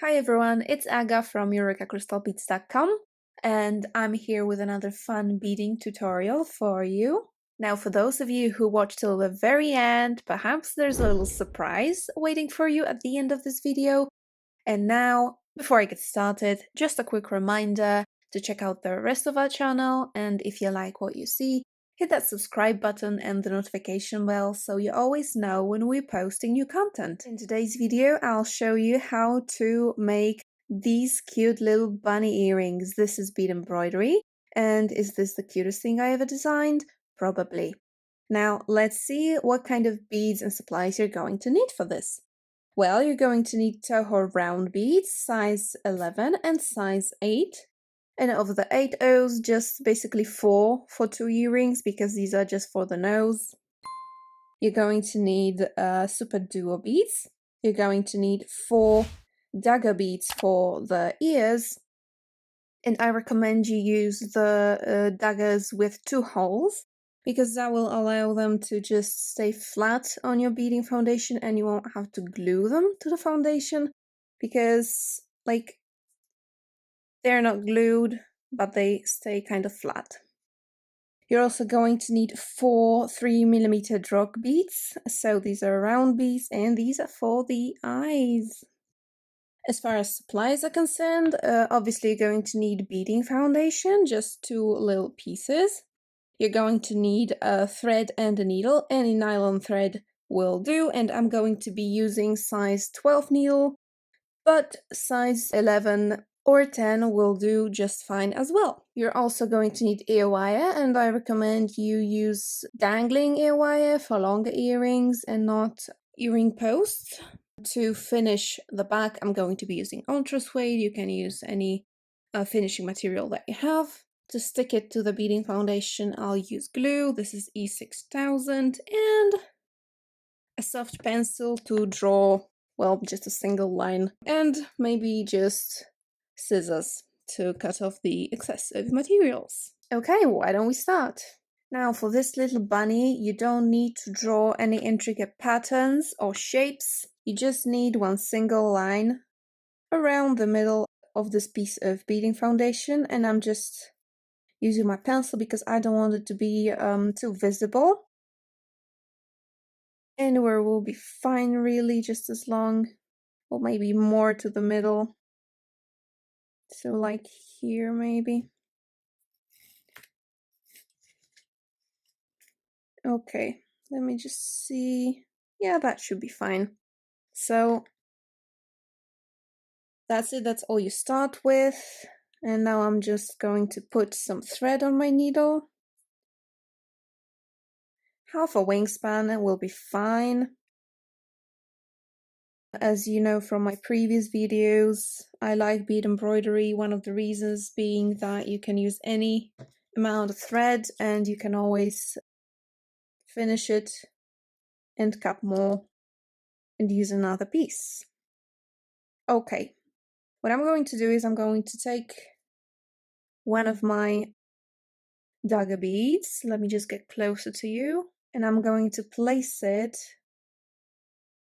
Hi everyone, it's Aga from EurekaCrystalBeads.com and I'm here with another fun beading tutorial for you. Now for those of you who watch till the very end, perhaps there's a little surprise waiting for you at the end of this video. And now, before I get started, just a quick reminder to check out the rest of our channel, and if you like what you see, hit that subscribe button and the notification bell so you always know when we're posting new content. In today's video, I'll show you how to make these cute little bunny earrings. This is bead embroidery, and is this the cutest thing I ever designed? Probably. Now, let's see what kind of beads and supplies you're going to need for this. Well, you're going to need TOHO round beads, size 11 and size 8. And of the 8 O's, just basically 4 for 2 earrings, because these are just for the nose. You're going to need SuperDuo beads. You're going to need 4 Dagger Beads for the ears. And I recommend you use the daggers with 2 holes, because that will allow them to just stay flat on your beading foundation and you won't have to glue them to the foundation, because like they're not glued but they stay kind of flat. You're also going to need 4 3mm drop beads, so these are round beads and these are for the eyes. As far as supplies are concerned, obviously you're going to need beading foundation, just 2 little pieces. You're going to need a thread and a needle. Any nylon thread will do, and I'm going to be using size 12 needle, but size 11 or 10 will do just fine as well. You're also going to need earwire, and I recommend you use dangling earwire for longer earrings and not earring posts. To finish the back, I'm going to be using Ultrasuede. You can use any finishing material that you have. To stick it to the beading foundation, I'll use glue. This is E6000, and a soft pencil to draw, well, just a single line, and maybe just scissors to cut off the excessive materials. Okay, why don't we start? Now for this little bunny, you don't need to draw any intricate patterns or shapes. You just need one single line around the middle of this piece of beading foundation, and I'm just using my pencil because I don't want it to be too visible. Anywhere will be fine, really, just as long, or maybe more to the middle. So like here, maybe. Okay, let me just see. Yeah, that should be fine. So that's it, that's all you start with. And now I'm just going to put some thread on my needle. Half a wingspan will be fine. As you know from my previous videos, I like bead embroidery, one of the reasons being that you can use any amount of thread and you can always finish it and cut more and use another piece. Okay, what I'm going to do is I'm going to take one of my dagger beads, let me just get closer to you, and I'm going to place it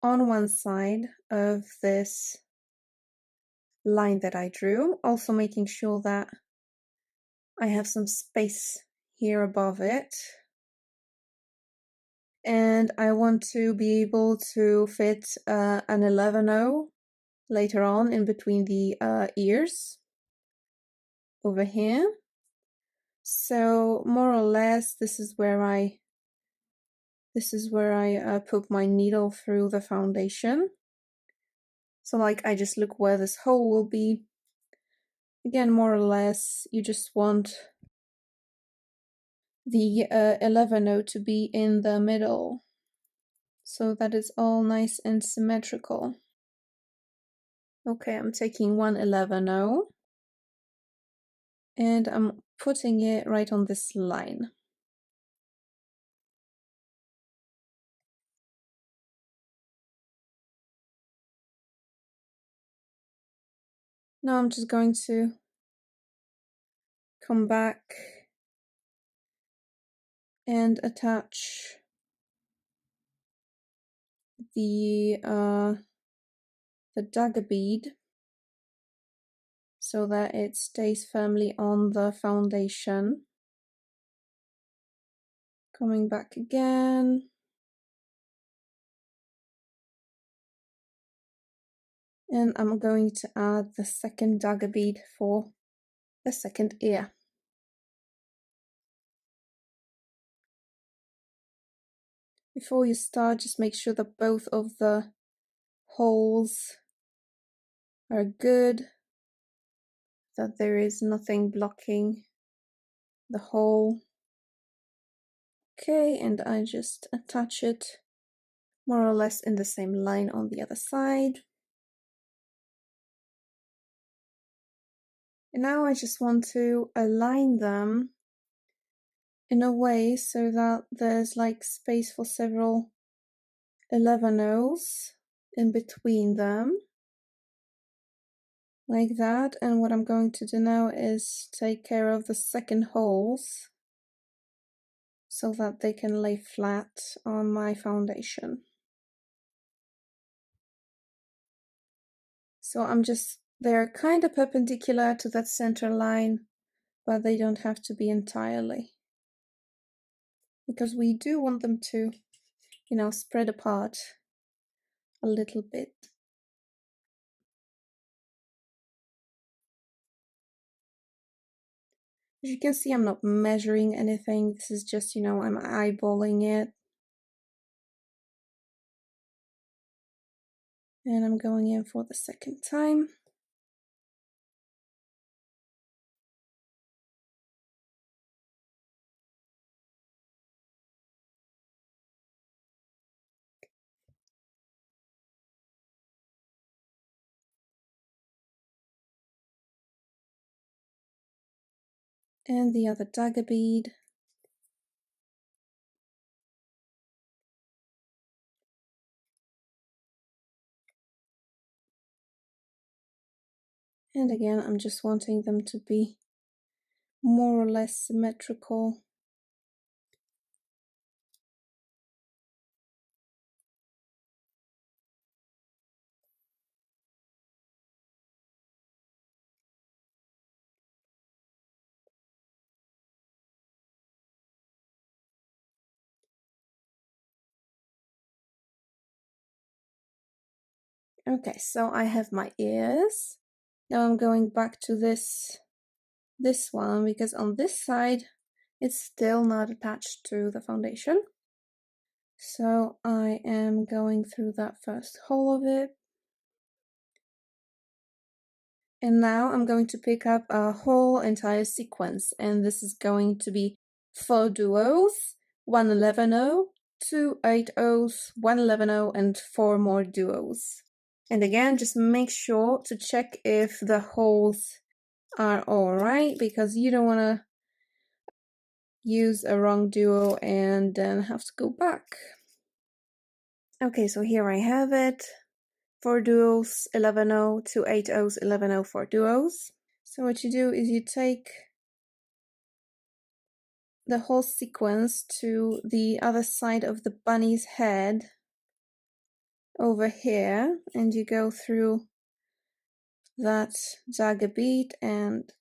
on one side of this line that I drew, also making sure that I have some space here above it. And I want to be able to fit an 11-0 later on in between the ears over here. So more or less this is where I put my needle through the foundation. So like I just look where this hole will be. Again, more or less you just want the 11-0 to be in the middle, so that it's all nice and symmetrical. Okay, I'm taking one 11-0 and I'm putting it right on this line. Now I'm just going to come back and attach the dagger bead so that it stays firmly on the foundation. Coming back again. And I'm going to add the second dagger bead for the second ear. Before you start, just make sure that both of the holes are good, that there is nothing blocking the hole. Okay, and I just attach it more or less in the same line on the other side. And now I just want to align them in a way so that there's like space for several 11/0s in between them, like that. And what I'm going to do now is take care of the second holes so that they can lay flat on my foundation. So they're kind of perpendicular to that center line, but they don't have to be entirely, because we do want them to, spread apart a little bit. As you can see, I'm not measuring anything. This is just, I'm eyeballing it. And I'm going in for the second time. And the other dagger bead. And again, I'm just wanting them to be more or less symmetrical. Okay, so I have my ears. Now I'm going back to this one, because on this side it's still not attached to the foundation. So I am going through that first hole of it. And now I'm going to pick up a whole entire sequence, and this is going to be 4 duos, 1 11/0, 2 8/0s, 1 11/0, and 4 more duos. And again, just make sure to check if the holes are all right, because you don't want to use a wrong duo and then have to go back. Okay, so here I have it. 4 duos, 11/0, 2 8/0s, 11/0, 4 duos. So what you do is you take the whole sequence to the other side of the bunny's head over here, and you go through that dagger bead and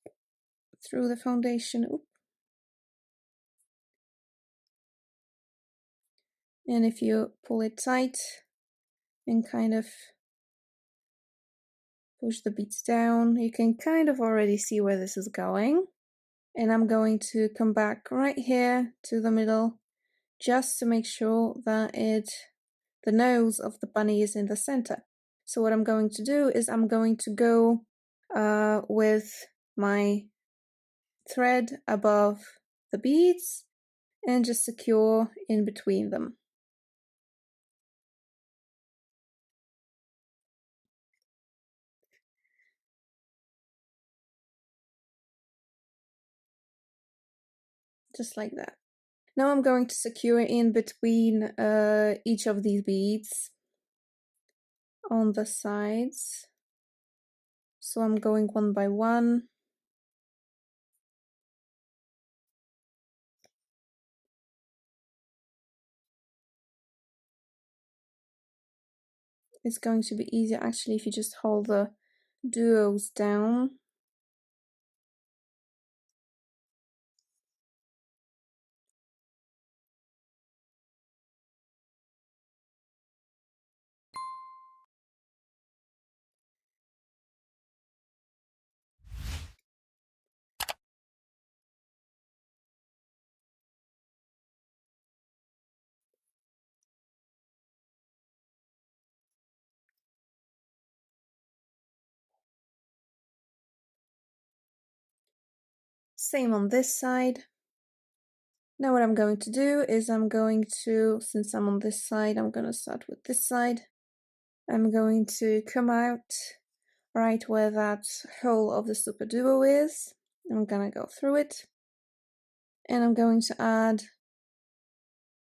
through the foundation. And if you pull it tight and kind of push the beads down, you can kind of already see where this is going. And I'm going to come back right here to the middle just to make sure that the nose of the bunny is in the center. So what I'm going to do is I'm going to go with my thread above the beads and just secure in between them. Just like that. Now I'm going to secure in between each of these beads on the sides. So I'm going one by one. It's going to be easier actually if you just hold the duos down Same on this side. Now what I'm going to do is I'm going to, since I'm on this side, I'm going to start with this side. I'm going to come out right where that hole of the SuperDuo is. I'm going to go through it. And I'm going to add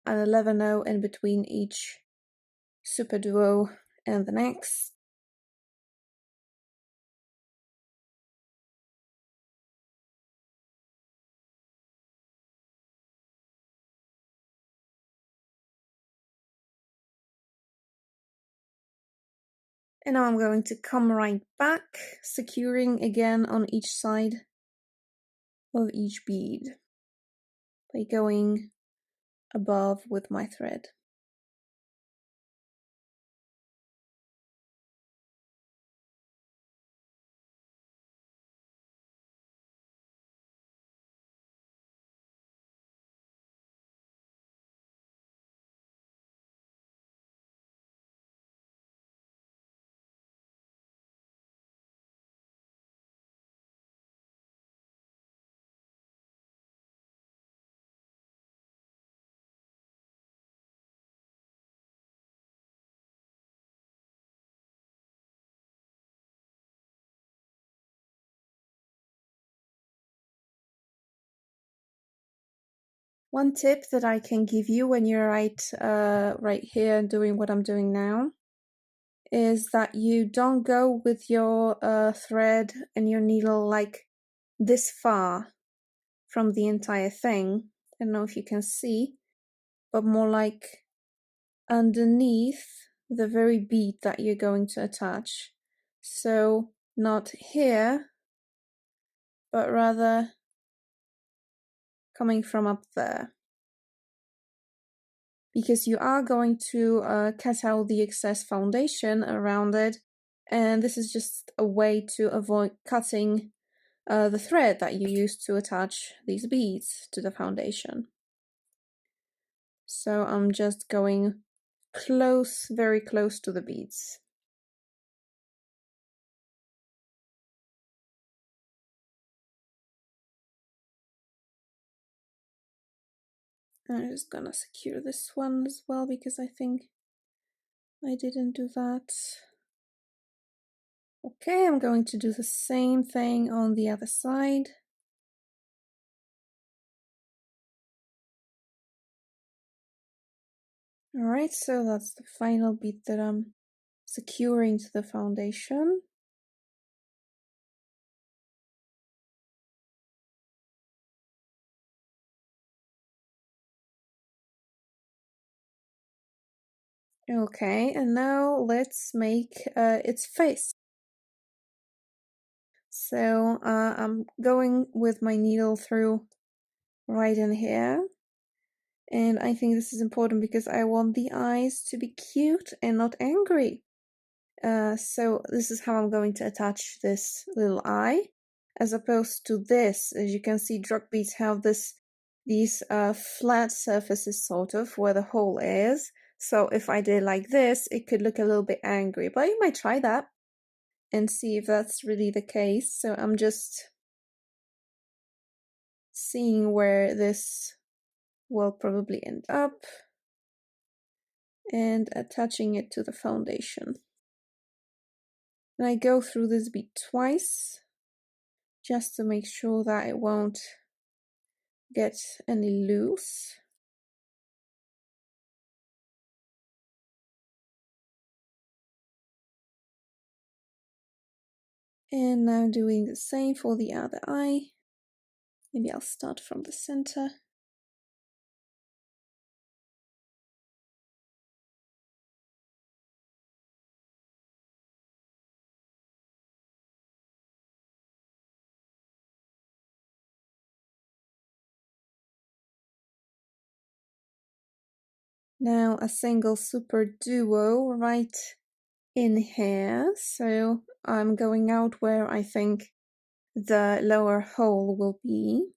an 11-0 in between each SuperDuo and the next. And now I'm going to come right back, securing again on each side of each bead by going above with my thread. One tip that I can give you when you're right here doing what I'm doing now is that you don't go with your thread and your needle like this far from the entire thing. I don't know if you can see, but more like underneath the very bead that you're going to attach. So not here, but rather coming from up there. Because you are going to cut out the excess foundation around it, and this is just a way to avoid cutting the thread that you use to attach these beads to the foundation. So I'm just going close, very close to the beads. I'm just gonna secure this one as well because I think I didn't do that. Okay, I'm going to do the same thing on the other side. Alright, so that's the final bead that I'm securing to the foundation. Okay, and now let's make its face. So I'm going with my needle through right in here. And I think this is important because I want the eyes to be cute and not angry. So this is how I'm going to attach this little eye. As opposed to this, as you can see, drug beads have these flat surfaces sort of where the hole is. So if I did like this, it could look a little bit angry, but you might try that and see if that's really the case. So I'm just seeing where this will probably end up and attaching it to the foundation. And I go through this bead twice just to make sure that it won't get any loose. And now doing the same for the other eye. Maybe I'll start from the center. Now a single SuperDuo right in here. So I'm going out where I think the lower hole will be.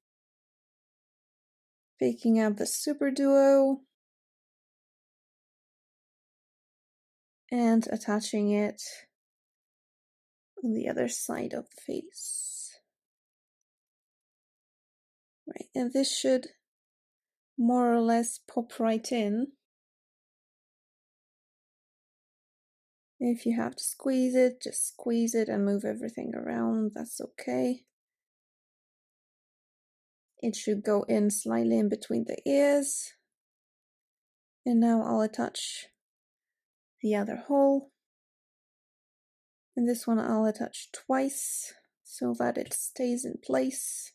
Picking up the SuperDuo and attaching it on the other side of the face. Right, and this should more or less pop right in. If you have to squeeze it, just squeeze it and move everything around, that's okay. It should go in slightly in between the ears. And now I'll attach the other hole. And this one I'll attach twice so that it stays in place.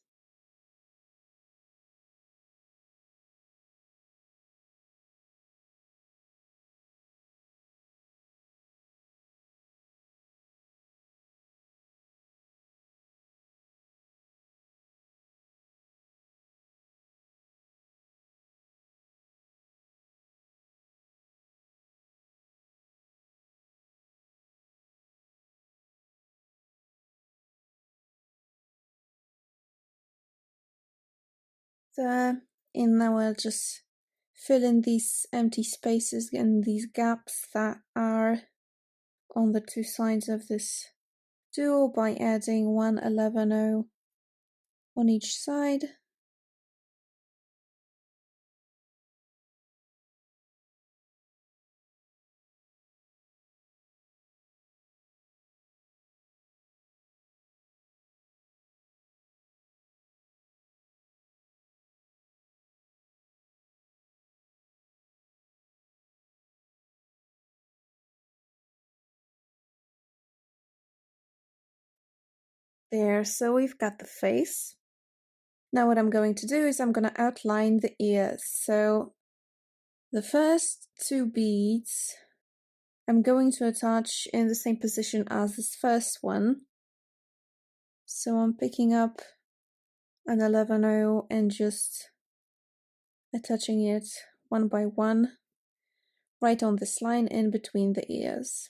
There, and now I'll just fill in these empty spaces and these gaps that are on the two sides of this duo by adding 111 on each side. There, so we've got the face. Now what I'm going to do is I'm going to outline the ears. So the first two beads I'm going to attach in the same position as this first one. So I'm picking up an 11 and just attaching it one by one right on this line in between the ears.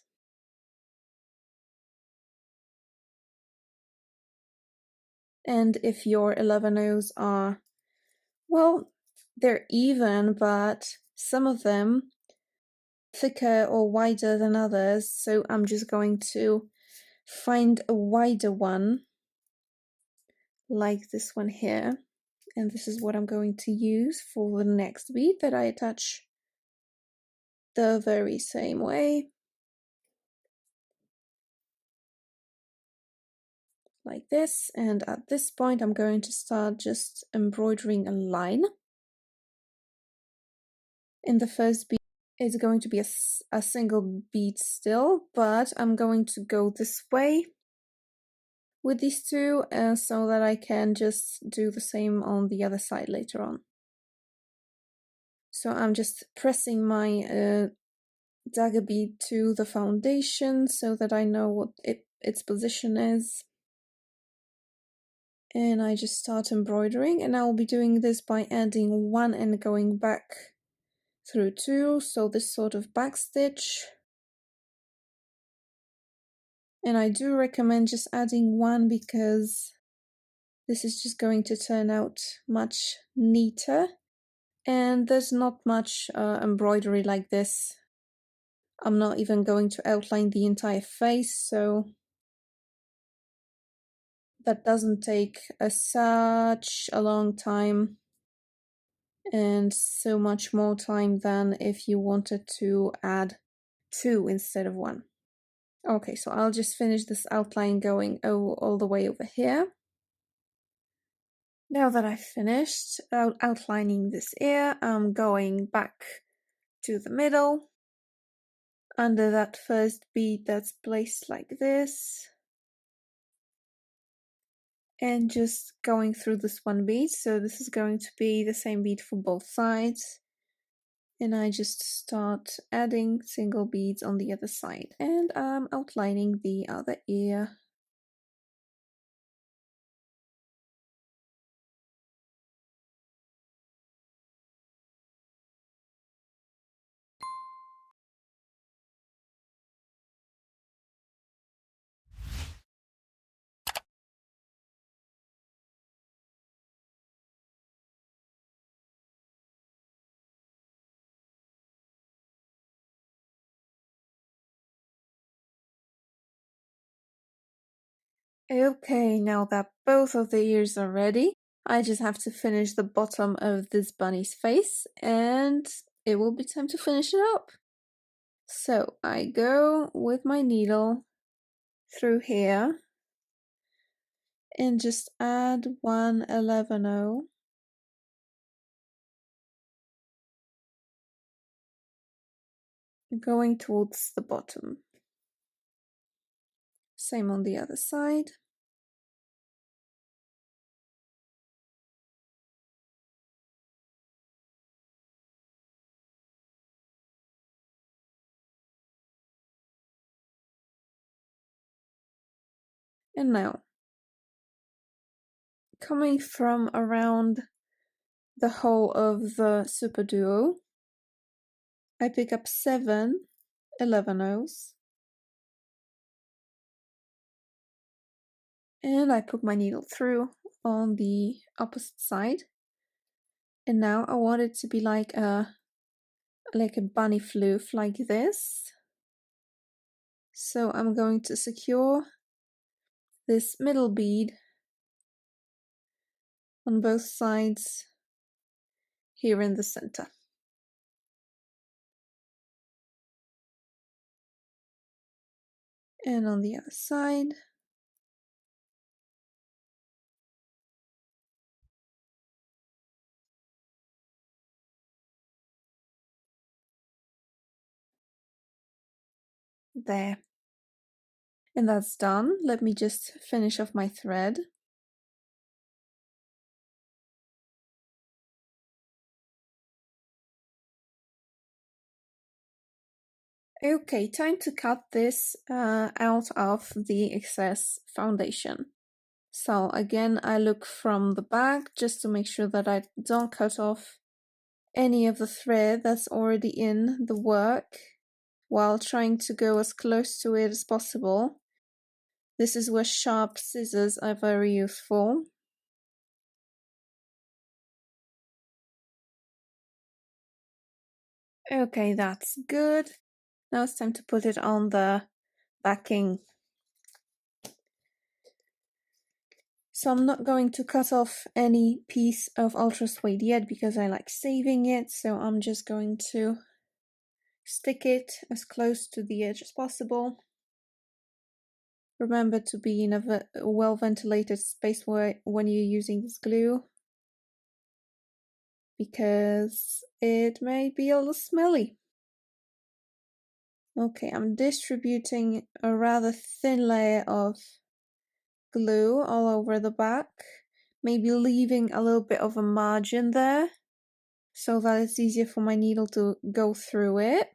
And if your 11 are, well, they're even, but some of them thicker or wider than others, so I'm just going to find a wider one like this one here, and this is what I'm going to use for the next bead that I attach the very same way, like this. And at this point I'm going to start just embroidering a line. In the first bead it's going to be a single bead still, but I'm going to go this way with these two so that I can just do the same on the other side later on. So I'm just pressing my dagger bead to the foundation so that I know what its position is. And I just start embroidering, and I will be doing this by adding one and going back through two, so this sort of back stitch. And I do recommend just adding one because this is just going to turn out much neater, and there's not much embroidery like this. I'm not even going to outline the entire face, so that doesn't take such a long time and so much more time than if you wanted to add two instead of one. Okay, so I'll just finish this outline going all the way over here. Now that I've finished outlining this ear, I'm going back to the middle under that first bead that's placed like this, and just going through this one bead. So this is going to be the same bead for both sides, and I just start adding single beads on the other side, and I'm outlining the other ear. Okay, now that both of the ears are ready, I just have to finish the bottom of this bunny's face and it will be time to finish it up. So I go with my needle through here and just add 1/11 going towards the bottom. Same on the other side. And now, coming from around the hole of the SuperDuo, I pick up 7/11 and I put my needle through on the opposite side. And now I want it to be like a bunny floof like this. So I'm going to secure this middle bead on both sides here in the center. And on the other side. There. And that's done. Let me just finish off my thread. Okay, time to cut this out of the excess foundation. So again, I look from the back just to make sure that I don't cut off any of the thread that's already in the work while trying to go as close to it as possible. This is where sharp scissors are very useful. Okay, that's good. Now it's time to put it on the backing. So I'm not going to cut off any piece of Ultrasuede yet because I like saving it, so I'm just going to stick it as close to the edge as possible. Remember to be in a well-ventilated space when you're using this glue, because it may be a little smelly. Okay, I'm distributing a rather thin layer of glue all over the back, maybe leaving a little bit of a margin there so that it's easier for my needle to go through it,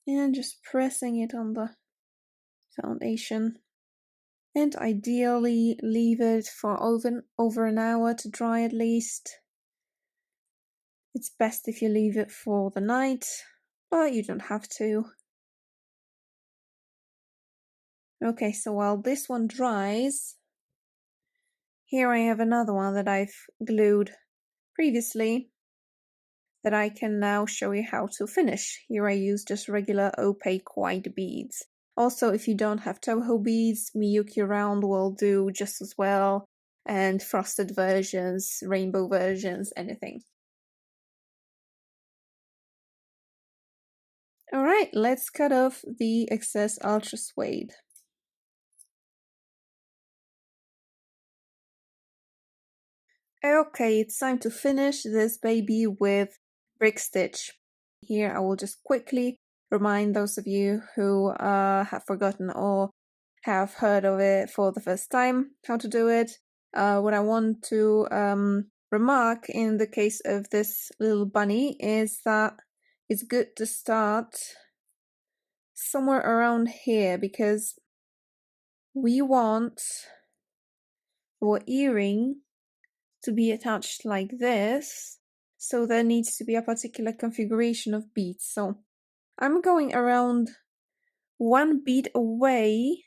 and just pressing it on the foundation. And ideally leave it for over an hour to dry at least. It's best if you leave it for the night, but you don't have to. Okay, so while this one dries, here I have another one that I've glued previously that I can now show you how to finish. Here I use just regular opaque white beads. Also, if you don't have TOHO beads, Miyuki round will do just as well, and frosted versions, rainbow versions, anything. Alright, let's cut off the excess Ultrasuede. Okay, it's time to finish this baby with brick stitch. Here I will just quickly remind those of you who have forgotten or have heard of it for the first time how to do it. What I want to remark in the case of this little bunny is that it's good to start somewhere around here because we want our earring to be attached like this, so there needs to be a particular configuration of beads. So I'm going around one bead away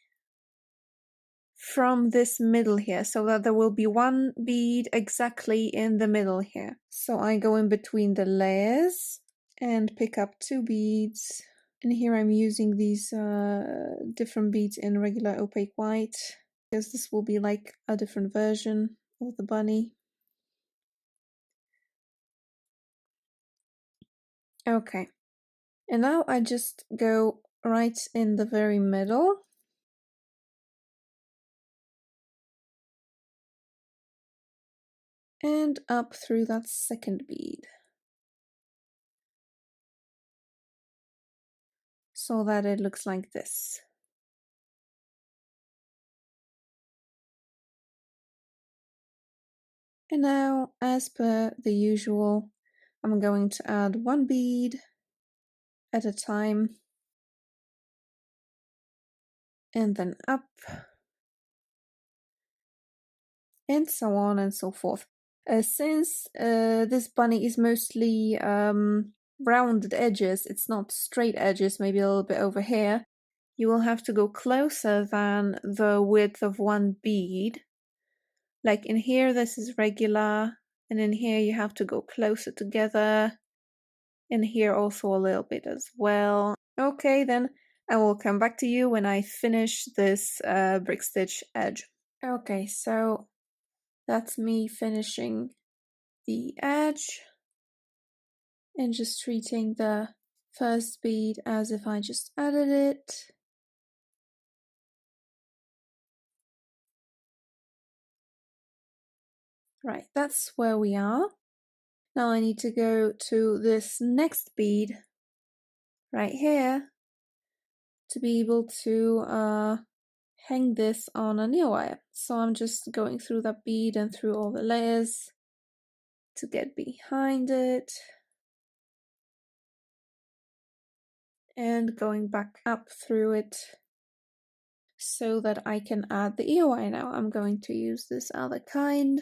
from this middle here, so that there will be one bead exactly in the middle here. So I go in between the layers and pick up 2 beads, and here I'm using these different beads in regular opaque white because this will be like a different version of the bunny. Okay. And now I just go right in the very middle. And up through that second bead. So that it looks like this. And now, as per the usual, I'm going to add one bead at a time. And then up. And so on and so forth. Since this bunny is mostly rounded edges, it's not straight edges, maybe a little bit over here, you will have to go closer than the width of one bead. Like in here, this is regular, and in here you have to go closer together. In here also a little bit as well. Okay, then I will come back to you when I finish this brick stitch edge. Okay, so that's me finishing the edge and just treating the first bead as if I just added it. Right, that's where we are. Now I need to go to this next bead right here to be able to hang this on a nail wire. So I'm just going through that bead and through all the layers to get behind it. And going back up through it so that I can add the earwire now. I'm going to use this other kind.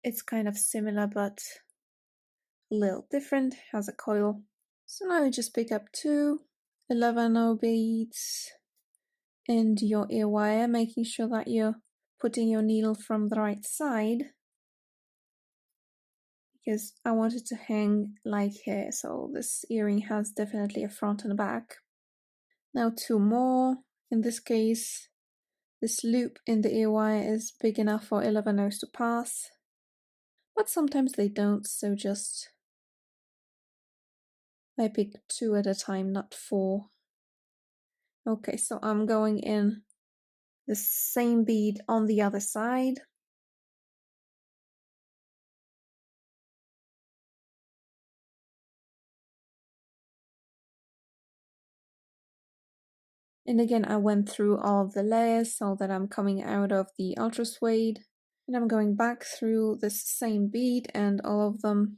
It's kind of similar but a little different, has a coil. So now you just pick up 2 11 beads and your earwire, making sure that you're putting your needle from the right side, because I want it to hang like here, so this earring has definitely a front and a back. Now 2 more. In this case, this loop in the earwire is big enough for 11 to pass, but sometimes they don't, so just I pick 2 at a time, not 4. Okay, so I'm going in the same bead on the other side. And again, I went through all of the layers so that I'm coming out of the Ultrasuede. And I'm going back through this same bead and all of them.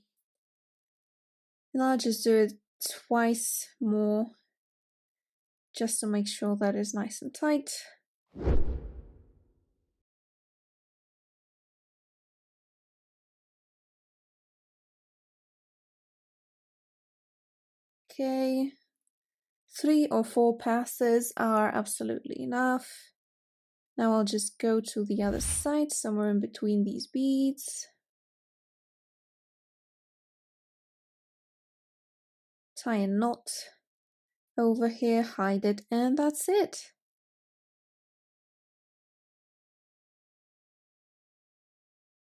And I'll just do it twice more, just to make sure that it's nice and tight. Okay, 3 or 4 passes are absolutely enough. Now I'll just go to the other side, somewhere in between these beads. Tie a knot over here, hide it, and that's it.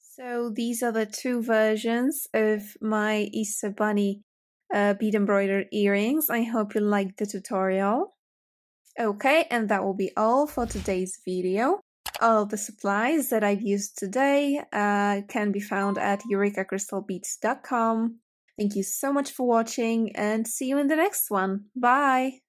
So these are the 2 versions of my Easter Bunny bead embroidered earrings. I hope you liked the tutorial. Okay, and that will be all for today's video. All the supplies that I've used today can be found at eurekacrystalbeads.com. Thank you so much for watching and see you in the next one. Bye!